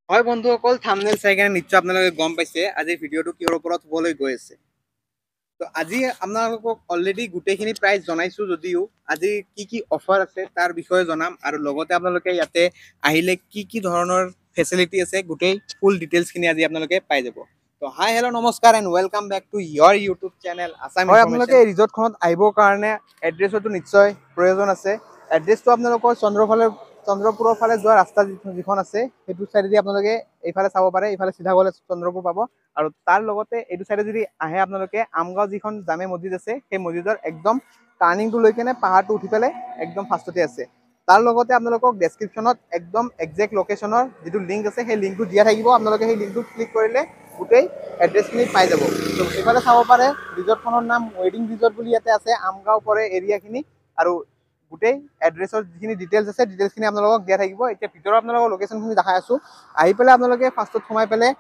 হয় বন্ধুসকল, থাম্বনেল চাই কেনে নিশ্চয় আপোনালোকে গম পাইছে আজি ভিডিঅ'টো কিহৰ ওপৰত হ'বলৈ গৈ আছে। তো আজি আপোনালোকক অলৰেডি গোটেইখিনি প্ৰাইচ জনাইছো, যদিও আজি কি কি অফাৰ আছে তাৰ বিষয়ে জনাম, আৰু লগতে আপোনালোকে ইয়াতে আহিলে কি কি ধৰণৰ ফেচিলিটি আছে গোটেই ফুল ডিটেইলছখিনি আজি আপোনালোকে পাই যাব। তো হাই হেল্ল' নমস্কাৰ and welcome back to your YouTube channel Assam. হয়, আপোনালোকে এই ৰিজৰ্টখনত আহিবৰ কাৰণে এড্ৰেছতো নিশ্চয় প্ৰয়োজন আছে। এড্ৰেছটো আপোনালোকৰ চন্দ্ৰপুৰৰ ফালে যোৱা ৰাস্তা যিখন আছে সেইটো চাইডেদি আপোনালোকে এইফালে চাব পাৰে। এইফালে চিধা গ'লে চন্দ্ৰপুৰ পাব, আৰু তাৰ লগতে এইটো চাইডে যদি আহে আপোনালোকে আমগাঁও যিখন জামে মছজিদ আছে সেই মছজিদৰ একদম টাৰ্ণিংটো লৈ কেনে পাহাৰটো উঠি পেলাই একদম ফাৰ্ষ্টতে আছে। তাৰ লগতে আপোনালোকক ডেছক্ৰিপশ্যনত একদম একজেক্ট লোকেশ্যনৰ যিটো লিংক আছে সেই লিংকটো দিয়া থাকিব। আপোনালোকে সেই লিংকটোত ক্লিক কৰিলে গোটেই এড্ৰেছখিনি পাই যাব। ত' এইফালে চাব পাৰে ৰিজৰ্টখনৰ নাম ৱেডিং ৰিজৰ্ট বুলি ইয়াতে আছে, আমগাঁও পৰে এৰিয়াখিনি, আৰু গোটেই এড্ৰেছৰ যিখিনি ডিটেইলছ আছে ডিটেইলছখিনি আপোনালোকক দিয়া থাকিব। এতিয়া ভিতৰত আপোনালোকৰ লোকেশ্যনখিনি দেখাই আছোঁ। আহি পেলাই আপোনালোকে ফাৰ্ষ্টত সোমাই পেলাই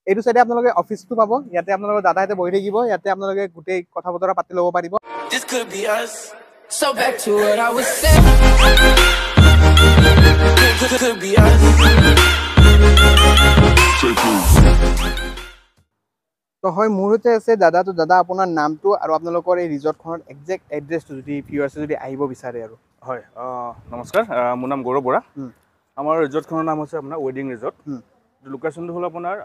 এইটো চাইডে আপোনালোকে অফিচটো পাব। ইয়াতে আপোনালোকৰ দাদাহঁতে বহি থাকিব, ইয়াতে আপোনালোকে গোটেই কথা বতৰা পাতি ল'ব পাৰিব। This could be us. So back to what I was saying. Could be us. তো হয়, মোৰ সৈতে আছে দাদা। তো দাদা, আপোনাৰ নামটো আৰু আপোনালোকৰ এই ৰিজৰ্টখনৰ একজেক্ট এড্ৰেছটো যদি ভিউৱাৰ্ছে যদি আহিব বিচাৰে আৰু। হয়, নমস্কাৰ। মোৰ নাম গৌৰৱ বৰা। আমাৰ ৰিজৰ্টখনৰ নাম হৈছে আপোনাৰ ৱেডিং ৰিজৰ্ট। লোকেশ্যনটো হ'ল আপোনাৰ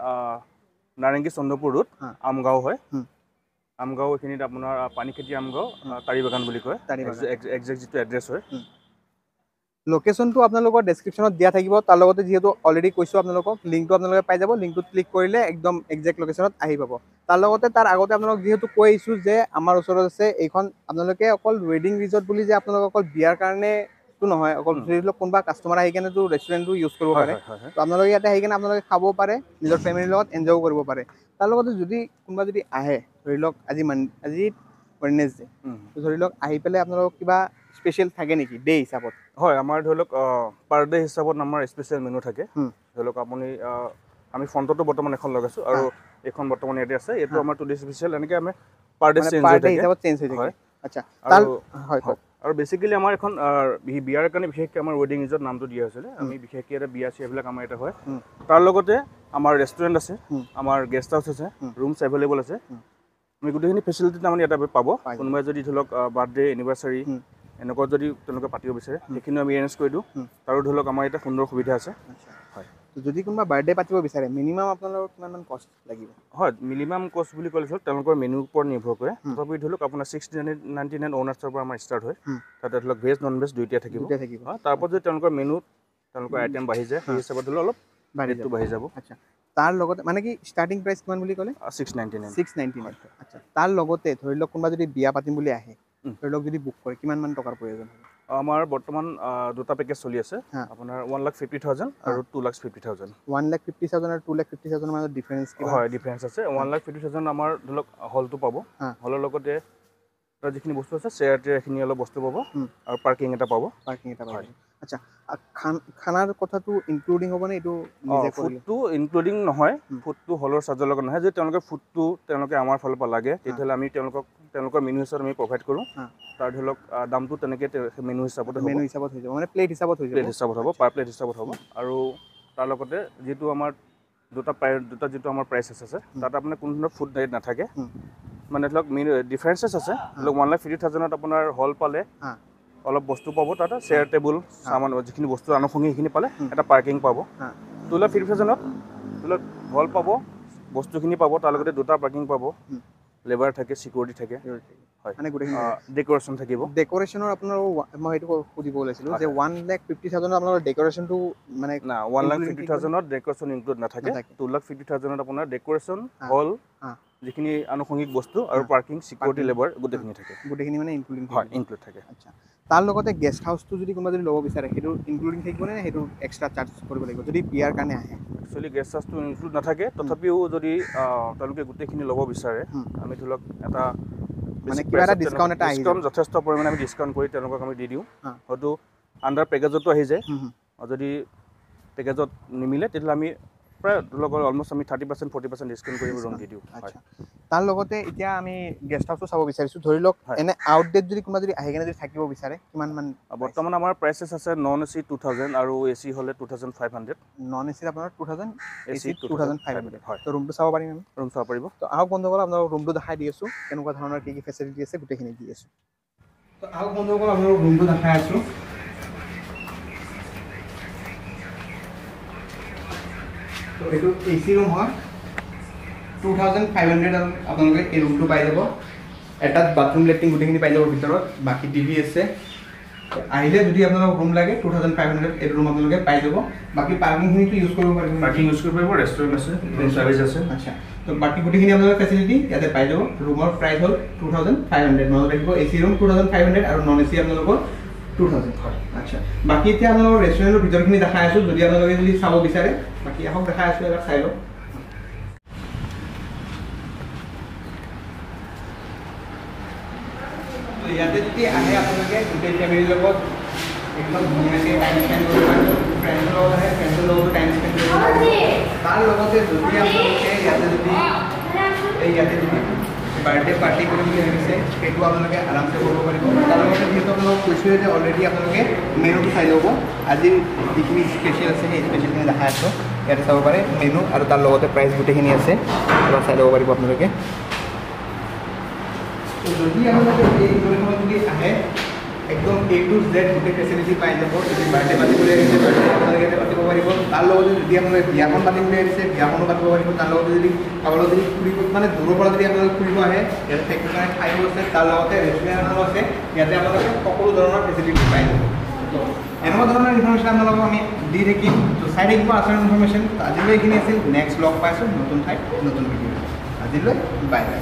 নাৰেংগী চন্দ্ৰপুৰ ৰোড, আমগাঁও হয়। আমগাঁও এইখিনিত আপোনাৰ পানীখেতি আমগাঁও তাৰি বাগান বুলি কয়, একজেক্ট যিটো এড্ৰেছ হয়। লোকেশ্যনটো আপোনালোকৰ ডেছক্ৰিপশ্যনত দিয়া থাকিব। তাৰ লগতে যিহেতু অলৰেডি কৈছোঁ আপোনালোকক, লিংকটো আপোনালোকে পাই যাব। লিংকটোত ক্লিক কৰিলে একদম একজেক্ট লোকেশ্যনত আহি পাব। তাৰ লগতে তাৰ আগতে আপোনালোকক যিহেতু কৈ আহিছোঁ যে আমাৰ ওচৰত আছে এইখন, আপোনালোকে অকল ৱেডিং ৰিজৰ্ট বুলি যে আপোনালোকে অকল বিয়াৰ কাৰণেতো নহয়, অকল ধৰি লওক কোনোবা কাষ্টমাৰ আহি কেনেতো ৰেষ্টুৰেণ্টটো ইউজ কৰিব পাৰে। তো আপোনালোকে ইয়াতে আহি কেনে আপোনালোকে খাব পাৰে, নিজৰ ফেমিলিৰ লগত এনজয়ো কৰিব পাৰে। তাৰ লগতে যদি কোনোবা যদি আহে, ধৰি লওক আজি ৱেডনেছডে, ধৰি লওক আহি পেলাই আপোনালোকক কিবা স্পেচিয়েল থাকে নেকি ডে হিচাপত? হয়, আমাৰ ধৰি লওক পাৰ ডে হিচাপত আমাৰ স্পেচিয়েল মেনু থাকে। ধৰি লওক আপুনি আমি ফ্ৰণ্টতো বৰ্তমান এখন লগাইছোঁ, আৰু এইখন বৰ্তমান ইয়াতে আছে। এইটো আমাৰ টুডে স্পেচিয়েল, এনেকৈ আমি পাৰ ডে চেঞ্জ হৈ থাকে। হয়, আচ্ছা। আৰু বেচিকেলি আমাৰ এখন বিয়াৰ কাৰণে বিশেষকৈ আমাৰ ৱেডিং ৰিজৰ্ট নামটো দিয়া হৈছিলে। আমি বিশেষকৈ এটা বিয়া চিয়াবিলাক আমাৰ ইয়াতে হয়। তাৰ লগতে আমাৰ ৰেষ্টুৰেণ্ট আছে, আমাৰ গেষ্ট হাউচ আছে, ৰুমছ এভেইলেবল আছে। আমি গোটেইখিনি ফেচিলিটি তাৰমানে ইয়াতে পাব। কোনোবাই যদি ধৰি লওক বাৰ্থডে এনিভাৰ্চাৰী এনেকুৱা যদি তেওঁলোকে পাতিব বিচাৰে, সেইখিনি আমি এৰেঞ্জ কৰি দিওঁ। তাৰো ধৰি লওক আমাৰ ইয়াতে সুন্দৰ সুবিধা আছে। হয়, যদি কোনোবা বাৰ্থডে পাতিব বিচাৰে, মিনিমাম আপোনালোকৰ কিমানমান কষ্ট লাগিব? হয়, মিনিমাম কষ্ট বুলি ক'লে ধৰক তেওঁলোকৰ মেনুৰ ওপৰত নিৰ্ভৰ কৰে। তথাপি ধৰি লওক আপোনাৰ 699 অনাৰ্ছৰ পৰা আমাৰ ষ্টাৰ্ট হয়। তাতে ধৰি লওক ভেজ নন ভেজ দুইটাই থাকিব। তাৰ ওপৰত যদি তেওঁলোকৰ মেনুত তেওঁলোকৰ আইটেম বাঢ়ি যায়, সেই হিচাপত ধৰি লওক অলপ ৰেটটো বাঢ়ি যাব। আচ্ছা, তাৰ লগতে মানে কি ষ্টাৰ্টিং প্ৰাইচ কিমান বুলি ক'লে? 699। আচ্ছা, তাৰ লগতে ধৰি লওক কোনোবা যদি বিয়া পাতিম বুলি আহে, ধৰি লওক যদি বুক কৰে, কিমানমান টকাৰ প্ৰয়োজন হ'ব? আমাৰ বৰ্তমান দুটা পেকেজ চলি আছে, আপোনাৰ 1,50,000 আৰু 2,50,000। 1,50,000 আৰু 2,50,000 মাজত ডিফাৰেঞ্চ কিবা? হয়, ডিফাৰেঞ্চ আছে। 1,50,000 আমাৰ ধৰি লওক হলটো পাব, হলৰ লগতে তাৰ যিখিনি বস্তু আছে চেয়াৰ টেয়াৰ এইখিনি অলপ বস্তু পাব, আৰু পাৰ্কিং এটা পাব। আচ্ছা, খানাৰ কথাটো ইনক্লুডিং হ'বনে এইটো? ফুডটো ইনক্লুডিং নহয়, ফুডটো হলৰ চাৰ্জৰ লগত নহয়। যদি তেওঁলোকে ফুডটো আমাৰ ফালৰ পৰা লাগে, তেতিয়াহ'লে আমি তেওঁলোকৰ মেনু হিচাপত আমি প্ৰভাইড কৰোঁ। তাৰ ধৰি লওক দামটো তেনেকৈ মেনু হিচাপত হৈ যাব, মানে প্লেট হিচাপত হৈ যাব, পাৰ প্লেট হিচাপত হ'ব। আৰু তাৰ লগতে যিটো আমাৰ দুটা যিটো আমাৰ প্ৰাইচেছ আছে, তাত আপোনাৰ কোনো ধৰণৰ ফুড ডাইট নাথাকে। মানে ধৰি লওক ডিফাৰেঞ্চেছ আছে। ধৰি লওক 1,50,000 আপোনাৰ হল পালে, অলপ বস্তু পাব, তাতে চেয়াৰ টেবুল চামান যিখিনি বস্তু আনুষংগিক সেইখিনি পালে, এটা পাৰ্কিং পাব। 2,50,000 ধৰি লওক হল পাব, বস্তুখিনি পাব, তাৰ লগতে দুটা পাৰ্কিং পাব, লেবাৰ থাকে, চিকিউৰিটি থাকে, মানে গোটেইখিনি ডেক'ৰেশ্যন থাকিব। ডেক'ৰেশ্যনৰ আপোনাৰ মই সেইটো সুধিব ওলাইছিলোঁ যে 1,50,000 আপোনালোকৰ ডেক'ৰেশ্যনটো মানে 1,50,000 ডেক'ৰেশ্যন ইনক্লুড নাথাকে। 2,50,000 আপোনাৰ ডেক'ৰেশ্যন, হল, যিখিনি আনুষংগিক বস্তু আৰু পাৰ্কিং, চিকিউৰিটি, লেবাৰ গোটেইখিনি থাকে। গোটেইখিনি মানে ইনক্লুড থাকে। আচ্ছা, তাৰ লগতে গেষ্ট হাউচটো যদি কোনোবা যদি ল'ব বিচাৰে, সেইটো ইনক্লুডিং থাকিবনে, সেইটো এক্সট্ৰা চাৰ্জ কৰিব লাগিব যদি বিয়াৰ কাৰণে আহে? একচুৱেলি গেষ্ট হাউচটো ইনক্লুড নাথাকে। তথাপিও যদি তেওঁলোকে গোটেইখিনি ল'ব বিচাৰে, আমি ধৰি লওক এটা ডিছকাউণ্ট যথেষ্ট পৰিমাণে আমি ডিছকাউণ্ট কৰি তেওঁলোকক আমি দি দিওঁ। হয়তো আণ্ডাৰ পেকেজতো আহি যায়। যদি পেকেজত নিমিলে তেতিয়াহ'লে আমি প্ৰায় ধৰি লওক অলমষ্ট আমি 30%, 40% ডিছকাউণ্ট কৰি ৰুম দি দিওঁ। তাৰ লগতে এতিয়া আমি গেষ্ট হাউচটো চাব বিচাৰিছোঁ ধৰি লওক হয়। এনে আউটডেট যদি কোনোবা যদি আহি কেনে যদি থাকিব বিচাৰে কিমান মান বৰ্তমান আমাৰ প্ৰাইচেছ আছে নন এ চি 2000 আৰু এ চি হ'লে 2500 নন এ চিত আপোনাৰ 2000 এ AC চিত 2500 হয়। তো ৰুমটো চাব পাৰিম আমি ৰুম চাব পাৰিব তো আহক বন্ধুসকল আপোনালোক ৰুমটো দেখাই দি আছোঁ কেনেকুৱা ধৰণৰ কি ফেচিলিটি আছে গোটেইখিনি দি আছোঁ তো আহক বন্ধুসকল আপোনালোক ৰুমটো দেখাই আছোঁ তো এইটো এ চি ৰুম হয় 2500 আপোনালোকে এই ৰুমটো পাই যাব এটাত বাথৰুম লেট্ৰিন গোটেইখিনি পাই যাব ভিতৰত বাকী টিভি আছে আহিলে যদি আপোনালোক ৰুম লাগে 2500 এই ৰুম আপোনালোকে পাই যাব বাকী পাৰ্কিংখিনিটো ইউজ কৰিব পাৰিব পাৰ্কিং ইউজ কৰিব পাৰিব ৰেষ্টুৰেণ্ট আছে ৰুম চাৰ্ভিচ আছে আচ্ছা তো বাকী গোটেইখিনি আপোনালোকৰ ফেচিলিটি ইয়াতে পাই যাব ৰুমৰ প্ৰাইচ হ'ল 2500 মনত ৰাখিব এ চি ৰুম 2500 আৰু নন এ চি আপোনালোকৰ 2000 হয় আচ্ছা বাকী এতিয়া আপোনালোকৰ ৰেষ্টুৰেণ্টৰ ভিতৰখিনি দেখাই আছোঁ যদি আপোনালোকে যদি চাব বিচাৰে বাকী আহক দেখাই আছোঁ এবাৰ চাই লওক তো ইয়াতে যদি আহে আপোনালোকে গোটেই ফেমিলিৰ লগত একদম ধুনীয়াকৈ টাইম স্পেণ্ড কৰিব পাৰিব ফ্ৰেণ্ডৰ লগত আহে ফ্ৰেণ্ডৰ লগতো টাইম স্পেণ্ড কৰিব পাৰিব তাৰ লগতে যদি আপোনালোকে ইয়াতে যদি বাৰ্থডে পাৰ্টি কৰিম বুলি ভাবিছে সেইটো আপোনালোকে আৰামছে কৰিব পাৰিব তাৰ লগতে যিহেতু আপোনালোকক কৈছোঁৱে যে অলৰেডি আপোনালোকে মেনুটো চাই ল'ব আজি যিখিনি স্পেচিয়েল আছে সেই স্পেচিয়েলখিনি দেখাই আছোঁ ইয়াতে চাব পাৰে মেনু আৰু তাৰ লগতে প্ৰাইচ গোটেইখিনি আছে এবাৰ চাই ল'ব পাৰিব আপোনালোকে যদি আপোনালোকে এই ৰেষ্টুৰেণ্টখনত যদি আহে একদম এ টু জেড গোটেই ফেচিলিটি পাই যাব যদি বাৰ্থডে পাতি বুলি আহিছে বাৰ্থডে আপোনালোকে ইয়াতে পাতিব পাৰিব তাৰ লগতে যদি আপোনালোকে বিয়াখন পাতিম বুলি আহিছে বিয়াখনো পাতিব পাৰিব তাৰ লগতে যদি আপোনালোকে যদি ফুৰিব মানে দূৰৰ পৰা যদি আপোনালোকে ফুৰিব আহে ইয়াতে থাকিবৰ কাৰণে ঠাইও আছে তাৰ লগতে ৰেষ্টুৰেণ্টো আছে ইয়াতে আপোনালোকে সকলো ধৰণৰ ফেচিলিটি পাই যাব এনেকুৱা ধৰণৰ ইনফৰমেশ্যন আপোনালোকক আমি দি থাকিম তো চাই থাকিব আচল ইনফৰমেশ্যন আজিলৈ এইখিনি আছিল নেক্সট লগ পাইছোঁ নতুন ঠাইত নতুন ভিডিঅ' আজিলৈ বাই বাই